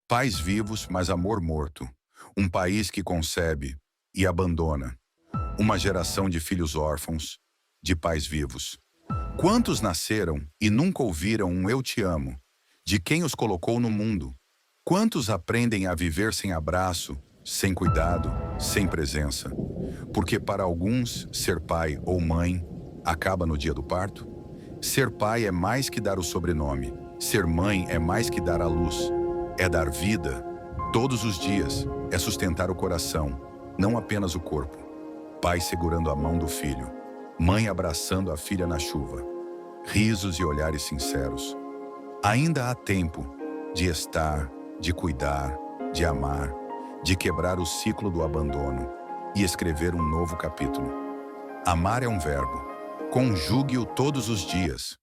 Pais vivos, mas amor morto. Um país que concebe e abandona. Uma geração de filhos órfãos, de pais vivos. Quantos nasceram e nunca ouviram um eu te amo, de quem os colocou no mundo? Quantos aprendem a viver sem abraço, sem cuidado, sem presença? Porque para alguns, ser pai ou mãe acaba no dia do parto. Ser pai é mais que dar o sobrenome. Ser mãe é mais que dar a luz. É dar vida, todos os dias. É sustentar o coração, não apenas o corpo. Pai segurando a mão do filho. Mãe abraçando a filha na chuva. Risos e olhares sinceros. Ainda há tempo de estar, de cuidar, de amar, de quebrar o ciclo do abandono e escrever um novo capítulo. Amar é um verbo. Conjugue-o todos os dias.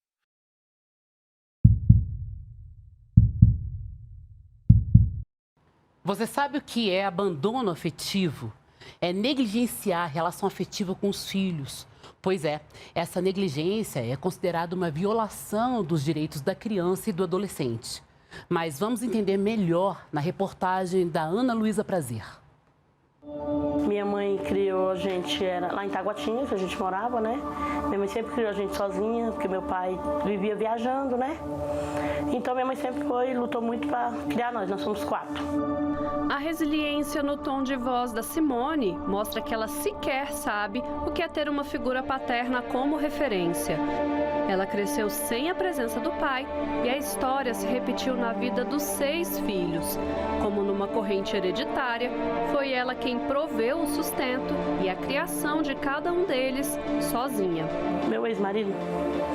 Você sabe o que é abandono afetivo? É negligenciar a relação afetiva com os filhos. Pois é, essa negligência é considerada uma violação dos direitos da criança e do adolescente. Mas vamos entender melhor na reportagem da Ana Luísa Prazer. Minha mãe criou a gente lá em Taguatinga, que a gente morava, né? Minha mãe sempre criou a gente sozinha, porque meu pai vivia viajando, né? Então minha mãe sempre lutou muito para criar nós somos 4. A resiliência no tom de voz da Simone mostra que ela sequer sabe o que é ter uma figura paterna como referência. Ela cresceu sem a presença do pai e a história se repetiu na vida dos 6 filhos. Como numa corrente hereditária, foi ela quem proveu o sustento e a criação de cada um deles sozinha. Meu ex-marido,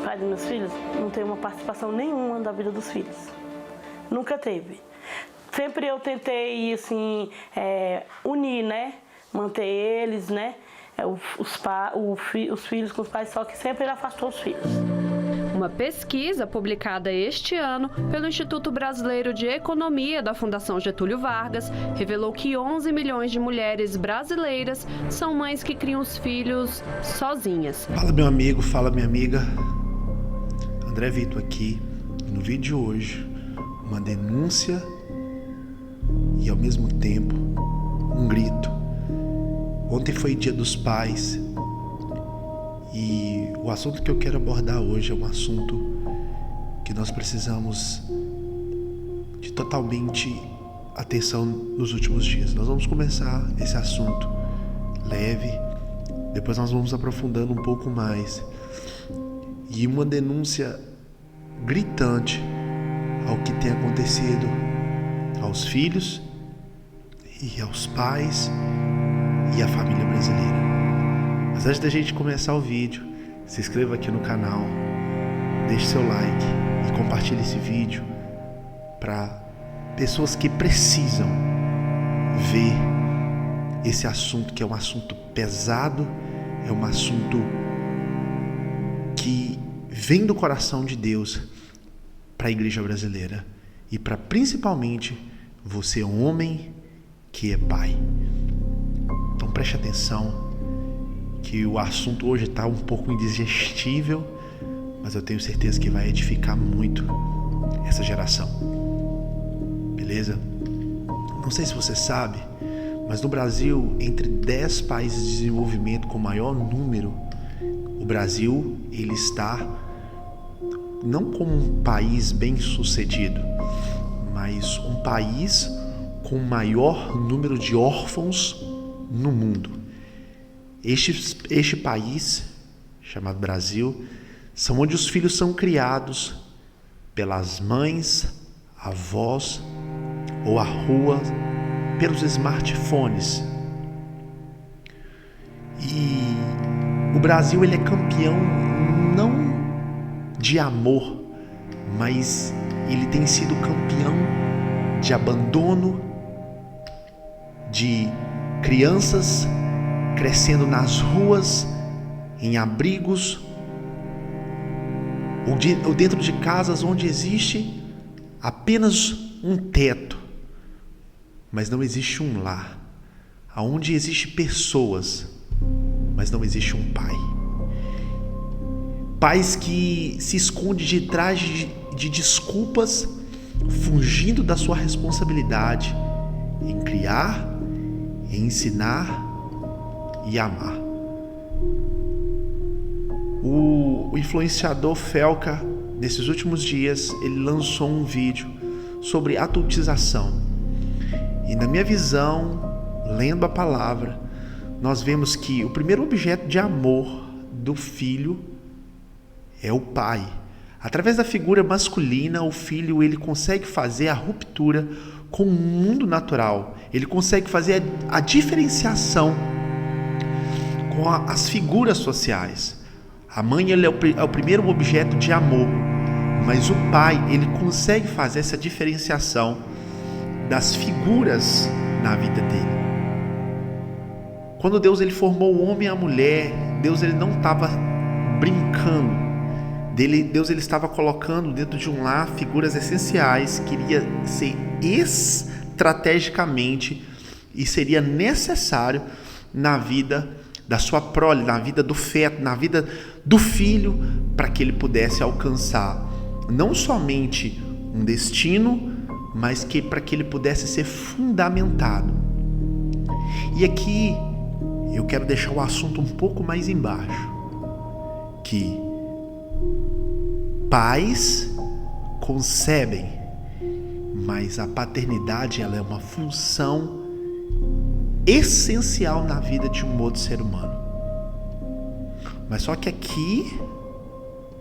pai dos meus filhos, não tem uma participação nenhuma da vida dos filhos. Nunca teve. Sempre eu tentei, assim, unir, né? Manter eles, né? Os filhos com os pais, só que sempre ele afastou os filhos. Uma pesquisa publicada este ano pelo Instituto Brasileiro de Economia da Fundação Getúlio Vargas revelou que 11 milhões de mulheres brasileiras são mães que criam os filhos sozinhas. Fala meu amigo, fala minha amiga. André Vitor aqui. No vídeo de hoje, uma denúncia e ao mesmo tempo um grito. Ontem foi Dia dos Pais e o assunto que eu quero abordar hoje é um assunto que nós precisamos de totalmente atenção nos últimos dias. Nós vamos começar esse assunto leve, depois nós vamos aprofundando um pouco mais. E uma denúncia gritante ao que tem acontecido aos filhos e aos pais e à família brasileira. Mas antes da gente começar o vídeo, se inscreva aqui no canal, deixe seu like e compartilhe esse vídeo para pessoas que precisam ver esse assunto, que é um assunto pesado, é um assunto que vem do coração de Deus para a igreja brasileira e para principalmente você, homem que é pai. Então preste atenção que o assunto hoje está um pouco indigestível, mas eu tenho certeza que vai edificar muito essa geração. Beleza? Não sei se você sabe, mas no Brasil, entre 10 países de desenvolvimento com maior número, o Brasil ele está não como um país bem sucedido, mas um país com o maior número de órfãos no mundo. Este país, chamado Brasil, são onde os filhos são criados pelas mães, avós ou à rua, pelos smartphones. E o Brasil ele é campeão não de amor, mas ele tem sido campeão de abandono, de crianças crescendo nas ruas, em abrigos, ou dentro de casas onde existe apenas um teto, mas não existe um lar, aonde existe pessoas, mas não existe um pai. Pais que se escondem de trás de desculpas fugindo da sua responsabilidade em criar, em ensinar e amar. O influenciador Felca, nesses últimos dias, ele lançou um vídeo sobre adultização. E na minha visão, lendo a palavra, nós vemos que o primeiro objeto de amor do filho é o pai. Através da figura masculina, o filho ele consegue fazer a ruptura com o mundo natural. Ele consegue fazer a diferenciação com as figuras sociais. A mãe ele é o primeiro objeto de amor, mas o pai ele consegue fazer essa diferenciação das figuras na vida dele. Quando Deus ele formou o homem e a mulher, Deus ele não estava brincando. Deus ele estava colocando dentro de um lar figuras essenciais, queria ser estrategicamente e seria necessário na vida da sua prole, na vida do feto, na vida do filho, para que ele pudesse alcançar não somente um destino, mas que para que ele pudesse ser fundamentado. E aqui eu quero deixar o assunto um pouco mais embaixo, que pais concebem, mas a paternidade ela é uma função essencial na vida de um outro ser humano. Mas só que aqui,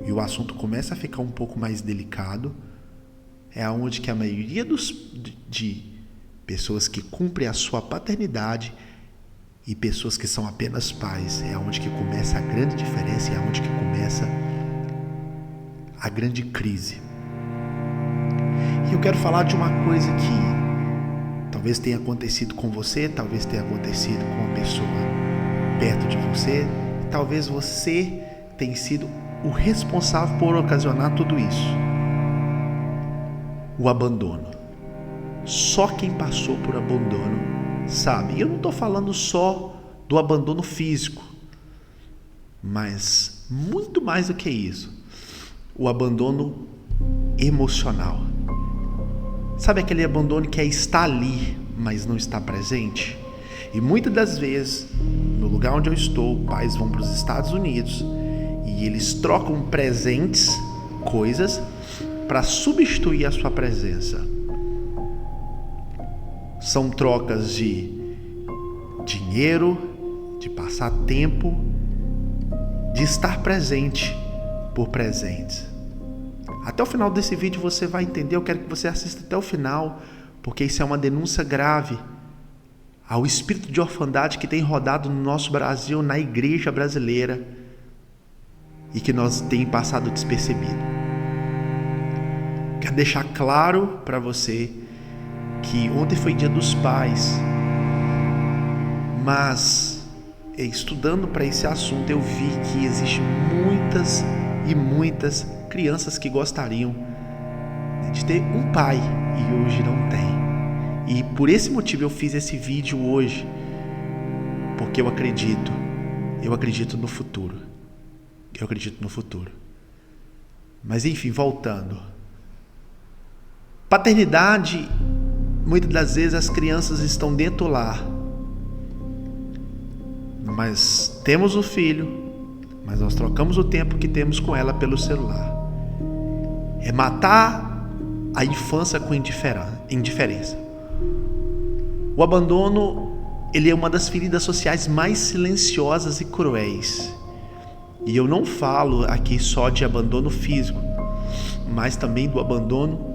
e o assunto começa a ficar um pouco mais delicado, é onde que a maioria de pessoas que cumprem a sua paternidade e pessoas que são apenas pais, é onde que começa a grande diferença, é onde que começa a grande crise. E eu quero falar de uma coisa que talvez tenha acontecido com você, talvez tenha acontecido com uma pessoa perto de você, talvez você tenha sido o responsável por ocasionar tudo isso. O abandono. Só quem passou por abandono sabe. E eu não estou falando só do abandono físico, mas muito mais do que isso. O abandono emocional. Sabe aquele abandono que é estar ali, mas não está presente? E muitas das vezes, no lugar onde eu estou, pais vão para os Estados Unidos e eles trocam presentes, coisas, para substituir a sua presença. São trocas de dinheiro, de passar tempo, de estar presente por presentes. Até o final desse vídeo você vai entender, eu quero que você assista até o final, porque isso é uma denúncia grave ao espírito de orfandade que tem rodado no nosso Brasil, na igreja brasileira, e que nós tem passado despercebido. Quero deixar claro para você que ontem foi dia dos pais, mas estudando para esse assunto eu vi que existem muitas e muitas crianças que gostariam de ter um pai e hoje não tem. E por esse motivo eu fiz esse vídeo hoje, porque eu acredito no futuro. Eu acredito no futuro. Mas enfim, voltando. Paternidade, muitas das vezes as crianças estão dentro do lar, mas temos o filho, mas nós trocamos o tempo que temos com ela pelo celular. É matar a infância com indiferença. O abandono, ele é uma das feridas sociais mais silenciosas e cruéis. E eu não falo aqui só de abandono físico, mas também do abandono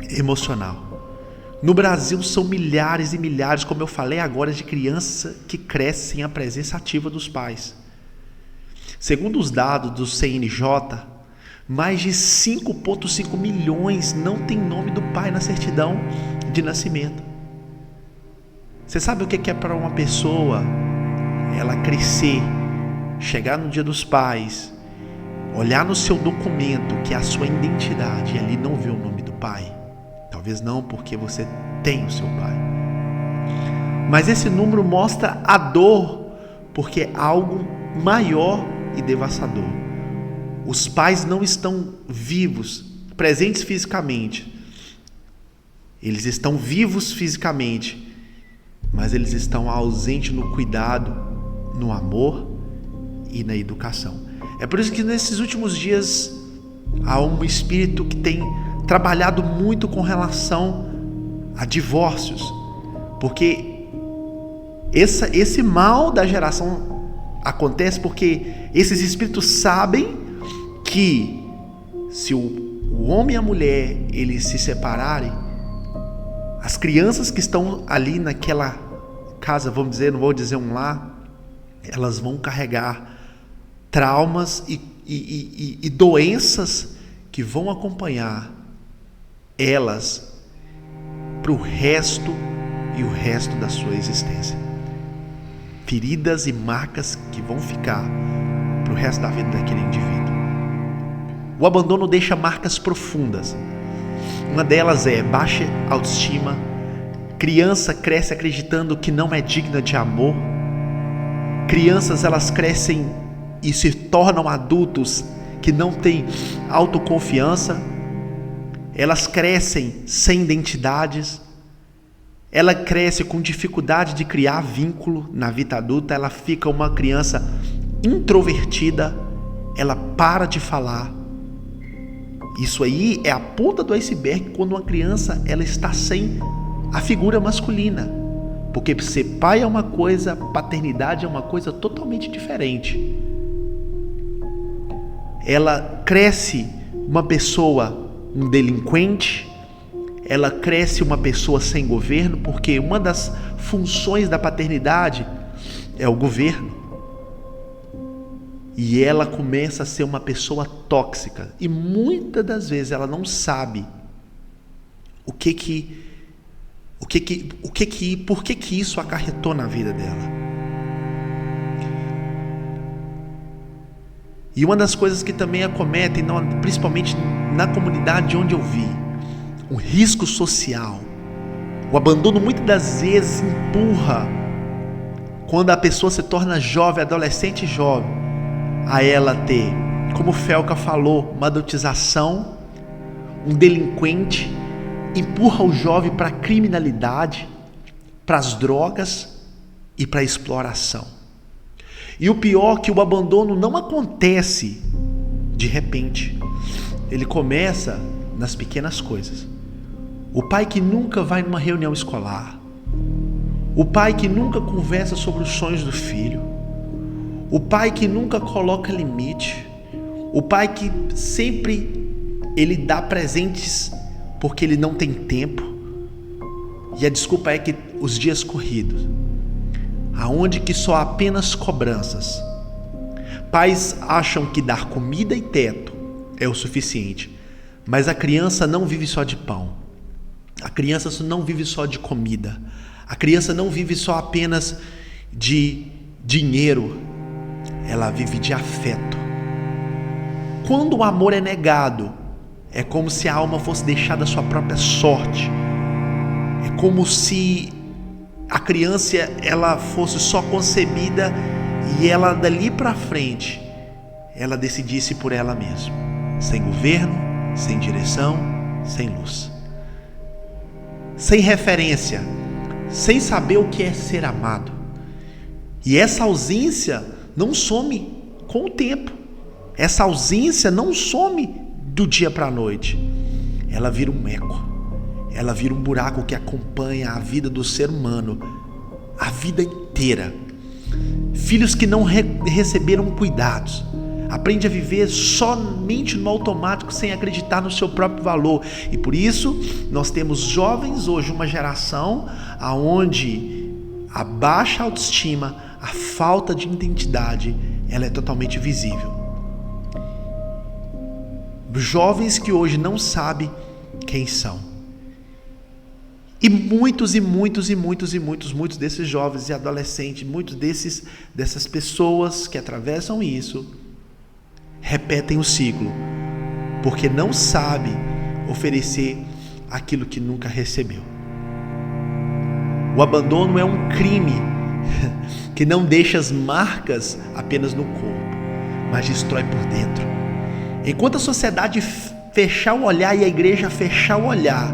emocional. No Brasil são milhares e milhares, como eu falei agora, de crianças que crescem sem a presença ativa dos pais. Segundo os dados do CNJ, mais de 5,5 milhões não tem nome do pai na certidão de nascimento. Você sabe o que é para uma pessoa ela crescer, chegar no dia dos pais, olhar no seu documento que é a sua identidade e ali não ver o nome do pai? Talvez não, porque você tem o seu pai. Mas esse número mostra a dor, porque é algo maior e devastador. Os pais não estão vivos, presentes fisicamente, Eles estão vivos fisicamente, mas eles estão ausentes no cuidado, no amor e na educação. É por isso que nesses últimos dias há um espírito que tem trabalhado muito com relação a divórcios, porque esse mal da geração acontece porque esses espíritos sabem que se o homem e a mulher eles se separarem, as crianças que estão ali naquela casa, vamos dizer, não vou dizer um lar, elas vão carregar traumas e doenças que vão acompanhar elas para o resto da sua existência. Feridas e marcas que vão ficar para o resto da vida daquele indivíduo. O abandono deixa marcas profundas. Uma delas é baixa autoestima. Criança cresce acreditando que não é digna de amor. Crianças, elas crescem e se tornam adultos que não têm autoconfiança. Elas crescem sem identidades. Ela cresce com dificuldade de criar vínculo na vida adulta. Ela fica uma criança introvertida. Ela para de falar. Isso aí é a ponta do iceberg quando uma criança ela está sem a figura masculina. Porque ser pai é uma coisa, paternidade é uma coisa totalmente diferente. Ela cresce uma pessoa, um delinquente. Ela cresce uma pessoa sem governo, porque uma das funções da paternidade é o governo. E ela começa a ser uma pessoa tóxica. E muitas das vezes ela não sabe por que isso acarretou na vida dela. E uma das coisas que também acometem, principalmente na comunidade onde eu vi, um risco social. O abandono muitas das vezes empurra, quando a pessoa se torna jovem, adolescente jovem, a ela ter, como o Felca falou, uma adultização, um delinquente, empurra o jovem para a criminalidade, para as drogas e para a exploração. E o pior é que o abandono não acontece de repente. Ele começa nas pequenas coisas. O pai que nunca vai numa reunião escolar. O pai que nunca conversa sobre os sonhos do filho. O pai que nunca coloca limite. O pai que sempre ele dá presentes porque ele não tem tempo. E a desculpa é que os dias corridos, aonde que só há apenas cobranças. Pais acham que dar comida e teto é o suficiente, mas a criança não vive só de pão. A criança não vive só de comida. A criança não vive só apenas de dinheiro. Ela vive de afeto. Quando o amor é negado, é como se a alma fosse deixada à sua própria sorte. É como se a criança ela fosse só concebida e ela dali para frente ela decidisse por ela mesma, sem governo, sem direção, sem luz, sem referência, sem saber o que é ser amado. E essa ausência não some com o tempo. Essa ausência não some do dia para a noite. Ela vira um eco. Ela vira um buraco que acompanha a vida do ser humano a vida inteira. Filhos que não receberam cuidados, aprende a viver somente no automático, sem acreditar no seu próprio valor. E por isso nós temos jovens hoje, uma geração aonde a baixa autoestima, a falta de identidade, ela é totalmente visível. Jovens que hoje não sabem quem são. E muitos desses jovens e adolescentes, dessas pessoas que atravessam isso, repetem o ciclo, porque não sabe oferecer aquilo que nunca recebeu. O abandono é um crime que não deixa as marcas apenas no corpo, mas destrói por dentro. Enquanto a sociedade fechar o olhar e a igreja fechar o olhar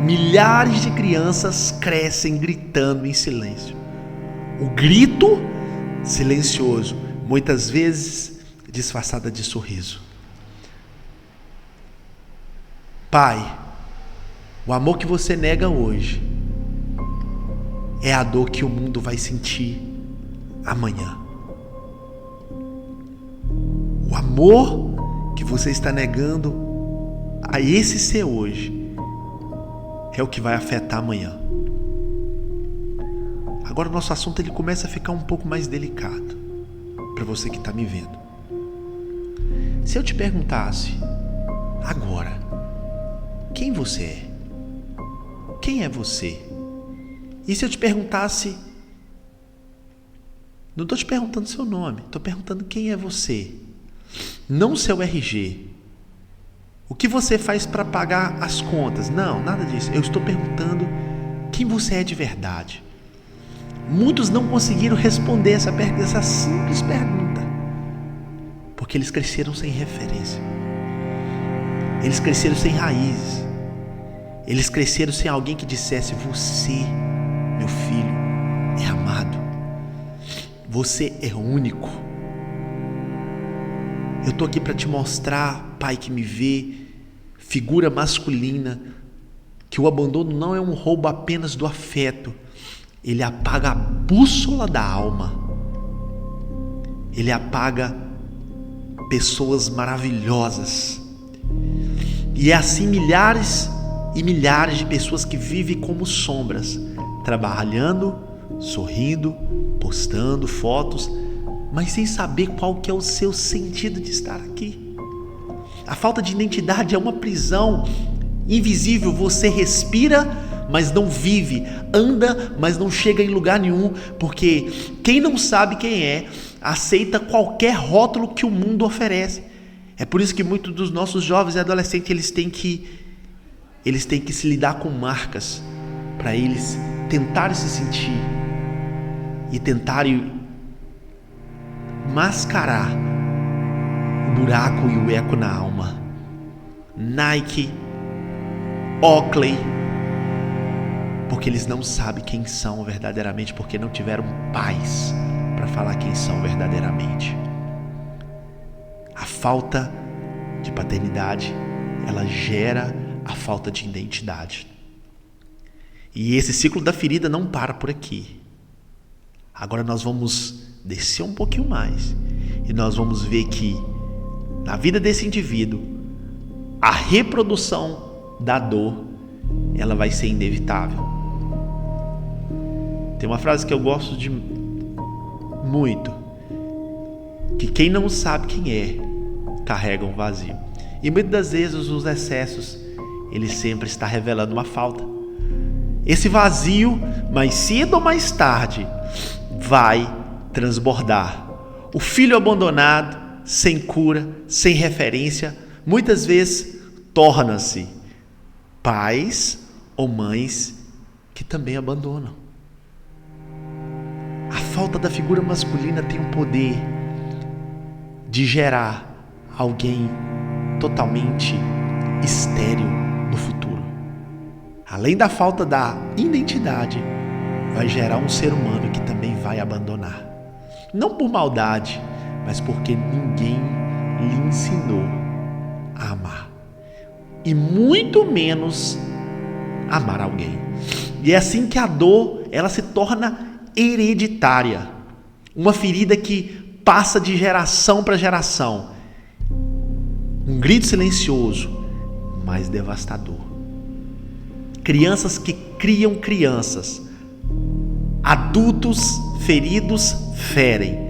milhares de crianças crescem gritando em silêncio. O grito silencioso, muitas vezes disfarçada de sorriso. Pai, o amor que você nega hoje é a dor que o mundo vai sentir amanhã. O amor que você está negando a esse ser hoje é o que vai afetar amanhã. Agora o nosso assunto ele começa a ficar um pouco mais delicado para você que está me vendo. Se eu te perguntasse agora, quem você é? Quem é você? E se eu te perguntasse, não estou te perguntando seu nome, estou perguntando quem é você, não seu RG. O que você faz para pagar as contas? Não, nada disso. Eu estou perguntando quem você é de verdade. Muitos não conseguiram responder essa simples pergunta, porque eles cresceram sem referência. Eles cresceram sem raízes. Eles cresceram sem alguém que dissesse: você, meu filho, é amado. Você é único. Eu estou aqui para te mostrar, pai que me vê, figura masculina, que o abandono não é um roubo apenas do afeto. Ele apaga a bússola da alma. Ele apaga pessoas maravilhosas. E é assim milhares e milhares de pessoas que vivem como sombras, trabalhando, sorrindo, postando fotos, mas sem saber qual que é o seu sentido de estar aqui. A falta de identidade é uma prisão invisível. Você respira, mas não vive, anda, mas não chega em lugar nenhum, porque quem não sabe quem é, aceita qualquer rótulo que o mundo oferece. É por isso que muitos dos nossos jovens e adolescentes, eles têm que se lidar com marcas, para eles tentarem se sentir e tentarem mascarar o buraco e o eco na alma. Nike, Oakley, porque eles não sabem quem são verdadeiramente, porque não tiveram pais para falar quem são verdadeiramente. A falta de paternidade, ela gera a falta de identidade. E esse ciclo da ferida não para por aqui. Agora nós vamos descer um pouquinho mais e nós vamos ver que na vida desse indivíduo, a reprodução da dor, ela vai ser inevitável. Tem uma frase que eu gosto de muito, que quem não sabe quem é, carrega um vazio. E muitas das vezes os excessos, ele sempre está revelando uma falta. Esse vazio, mais cedo ou mais tarde, vai transbordar. O filho abandonado, sem cura, sem referência, muitas vezes torna-se pais ou mães que também abandonam. A falta da figura masculina tem o poder de gerar alguém totalmente estéril no futuro. Além da falta da identidade, vai gerar um ser humano que também vai abandonar. Não por maldade, mas porque ninguém lhe ensinou a amar. E muito menos amar alguém. E é assim que a dor, ela se torna hereditária. Uma ferida que passa de geração para geração. Um grito silencioso, mas devastador. Crianças que criam crianças. Adultos feridos ferem.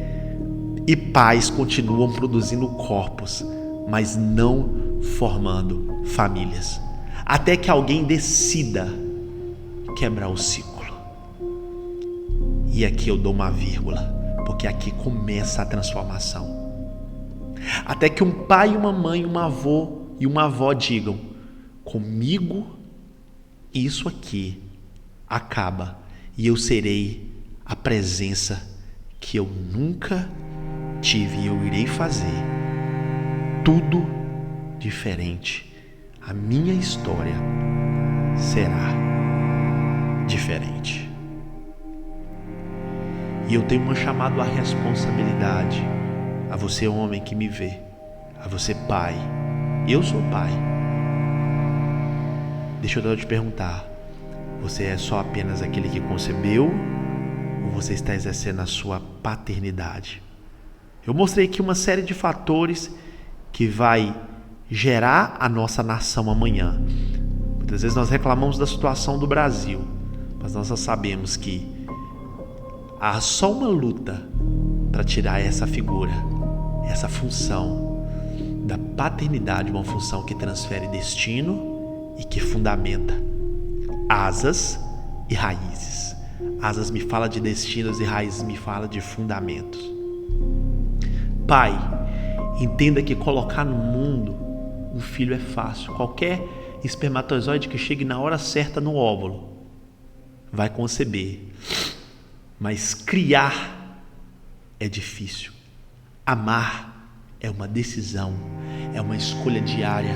E pais continuam produzindo corpos, mas não formando famílias. Até que alguém decida quebrar o ciclo. E aqui eu dou uma vírgula, porque aqui começa a transformação. Até que um pai, uma mãe, um avô e uma avó digam: comigo isso aqui acaba e eu serei a presença que eu nunca tive e eu irei fazer tudo diferente. A minha história será diferente. E eu tenho um chamado à responsabilidade, a você homem que me vê, a você pai. Eu sou pai. Deixa eu te perguntar, você é só apenas aquele que concebeu ou você está exercendo a sua paternidade? Eu mostrei aqui uma série de fatores que vai gerar a nossa nação amanhã. Muitas vezes nós reclamamos da situação do Brasil, mas nós sabemos que há só uma luta para tirar essa figura, essa função da paternidade, uma função que transfere destino e que fundamenta asas e raízes. Asas me fala de destinos e raízes me fala de fundamentos. Pai, entenda que colocar no mundo um filho é fácil. Qualquer espermatozoide que chegue na hora certa no óvulo vai conceber. Mas criar é difícil. Amar é uma decisão, é uma escolha diária.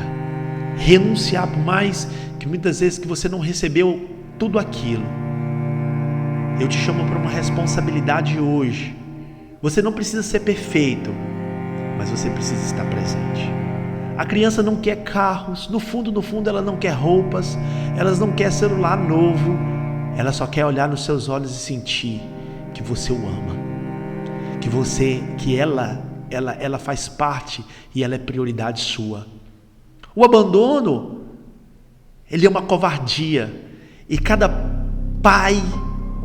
Renunciar, por mais que muitas vezes que você não recebeu tudo aquilo. Eu te chamo para uma responsabilidade hoje. Você não precisa ser perfeito, mas você precisa estar presente. A criança não quer carros, no fundo ela não quer roupas, ela não quer celular novo, ela só quer olhar nos seus olhos e sentir que você o ama, que ela faz parte e ela é prioridade sua. O abandono, ele é uma covardia, e cada pai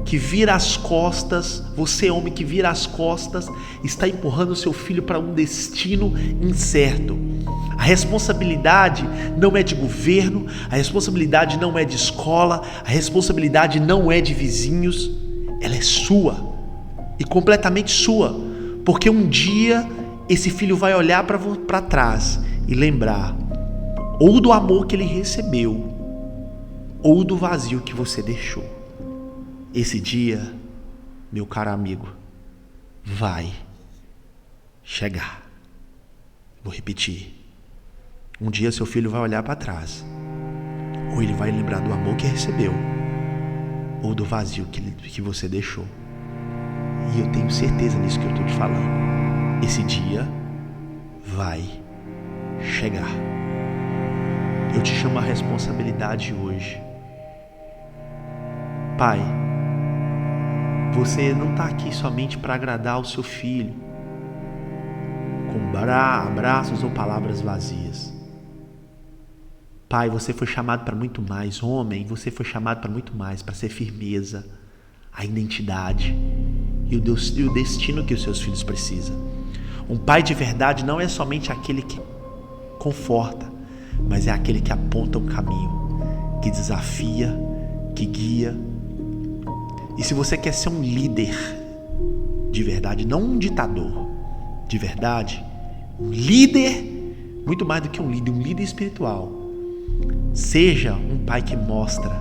que vira as costas, você homem que vira as costas, está empurrando o seu filho para um destino incerto. A responsabilidade não é de governo, a responsabilidade não é de escola, a responsabilidade não é de vizinhos, ela é sua e completamente sua, porque um dia esse filho vai olhar para trás e lembrar ou do amor que ele recebeu ou do vazio que você deixou. Esse dia, meu caro amigo, vai chegar. Vou repetir. Um dia seu filho vai olhar para trás, ou ele vai lembrar do amor que recebeu, ou do vazio que você deixou. E eu tenho certeza nisso que eu estou te falando. Esse dia vai chegar. Eu te chamo a responsabilidade hoje. Pai, você não está aqui somente para agradar o seu filho, com abraços ou palavras vazias. Pai, você foi chamado para muito mais. Homem, você foi chamado para muito mais, para ser firmeza, a identidade e o destino que os seus filhos precisam. Um pai de verdade não é somente aquele que conforta, mas é aquele que aponta o caminho, que desafia, que guia. E se você quer ser um líder de verdade, não um ditador, de verdade, um líder, muito mais do que um líder espiritual, seja um pai que mostra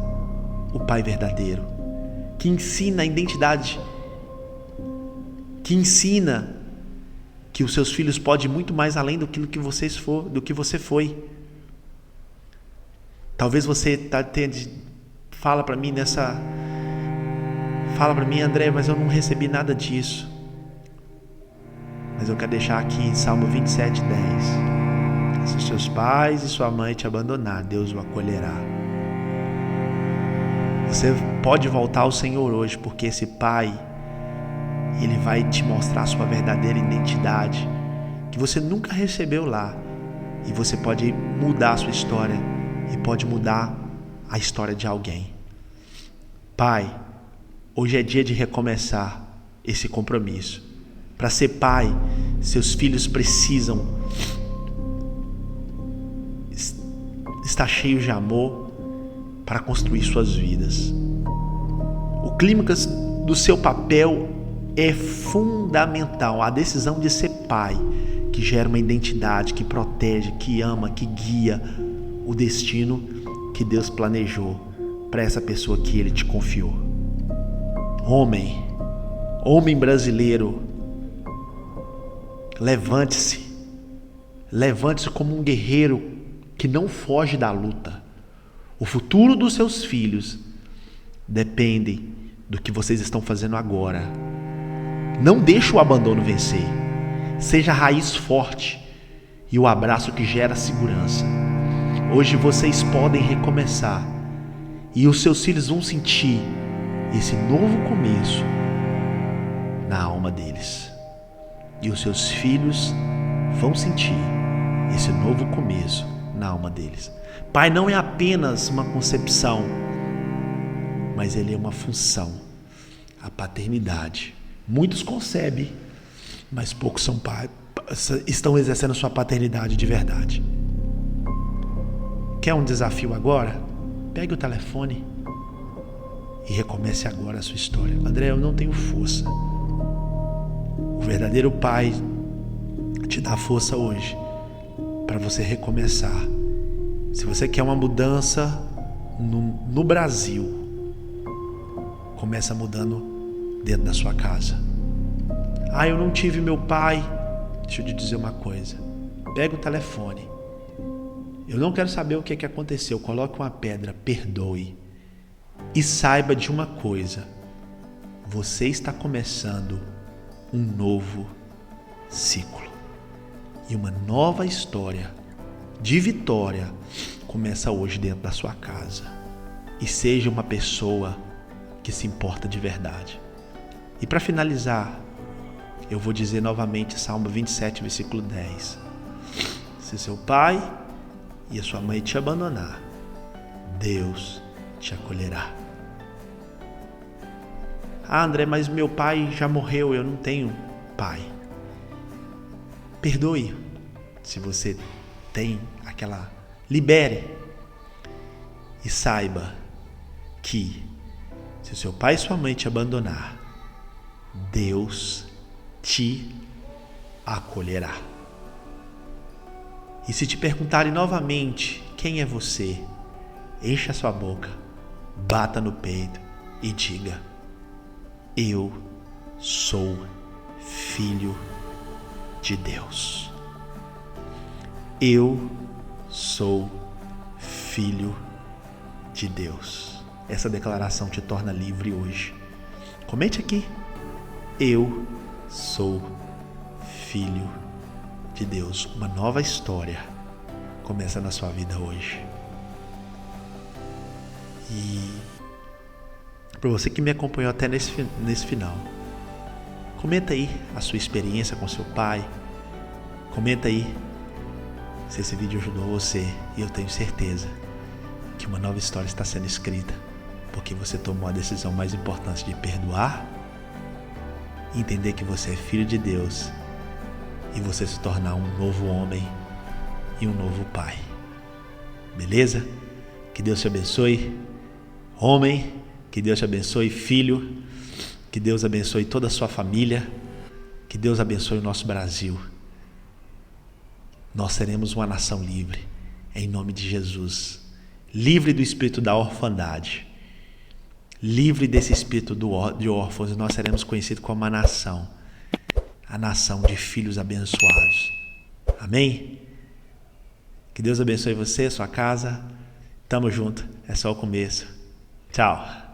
o pai verdadeiro, que ensina a identidade, que ensina que os seus filhos podem ir muito mais além do que você foi. Talvez você fala para mim, André, mas eu não recebi nada disso. Mas eu quero deixar aqui em Salmo 27:10. Se seus pais e sua mãe te abandonar, Deus o acolherá. Você pode voltar ao Senhor hoje, porque esse pai, ele vai te mostrar a sua verdadeira identidade, que você nunca recebeu lá. E você pode mudar a sua história e pode mudar a história de alguém. Pai, hoje é dia de recomeçar esse compromisso. Para ser pai, seus filhos precisam estar cheios de amor para construir suas vidas. O clímax do seu papel é fundamental. A decisão de ser pai, que gera uma identidade, que protege, que ama, que guia o destino que Deus planejou para essa pessoa que Ele te confiou. Homem brasileiro, levante-se como um guerreiro que não foge da luta, O futuro dos seus filhos depende do que vocês estão fazendo agora. Não deixe o abandono vencer. Seja a raiz forte e o abraço que gera segurança. Hoje vocês podem recomeçar e os seus filhos vão sentir esse novo começo na alma deles. E os seus filhos vão sentir esse novo começo na alma deles. Pai não é apenas uma concepção, mas ele é uma função, a paternidade. Muitos concebem, mas poucos são pais, estão exercendo sua paternidade de verdade. Quer um desafio agora? Pegue o telefone e recomece agora a sua história. André, eu não tenho força. O verdadeiro pai te dá força hoje para você recomeçar. Se você quer uma mudança no Brasil, começa mudando dentro da sua casa. Eu não tive meu pai. Deixa eu te dizer uma coisa. Pega o telefone. Eu não quero saber o que aconteceu. Coloque uma pedra, perdoe. E saiba de uma coisa. Você está começando um novo ciclo. E uma nova história de vitória começa hoje dentro da sua casa. E seja uma pessoa que se importa de verdade. E para finalizar, eu vou dizer novamente Salmo 27, versículo 10. Se seu pai e a sua mãe te abandonar, Deus te acolherá. André, mas meu pai já morreu, eu não tenho pai. Perdoe. Se você tem aquela, libere. E saiba que se seu pai e sua mãe te abandonar, Deus te acolherá. E se te perguntarem novamente quem é você, encha sua boca, bata no peito e diga: eu sou filho de Deus. Eu sou filho de Deus. Essa declaração te torna livre hoje. Comente aqui: eu sou filho de Deus. Uma nova história começa na sua vida hoje. E para você que me acompanhou até nesse final, comenta aí a sua experiência com seu pai. Comenta aí se esse vídeo ajudou você. E eu tenho certeza que uma nova história está sendo escrita, porque você tomou a decisão mais importante de perdoar, entender que você é filho de Deus e você se tornar um novo homem e um novo pai. Beleza? Que Deus te abençoe, homem. Que Deus te abençoe, filho. Que Deus abençoe toda a sua família. Que Deus abençoe o nosso Brasil. Nós seremos uma nação livre, em nome de Jesus. Livre do espírito da orfandade. Livre desse espírito de órfãos. E nós seremos conhecidos como a nação de filhos abençoados. Amém? Que Deus abençoe você, sua casa. Tamo junto. É só o começo. Tchau.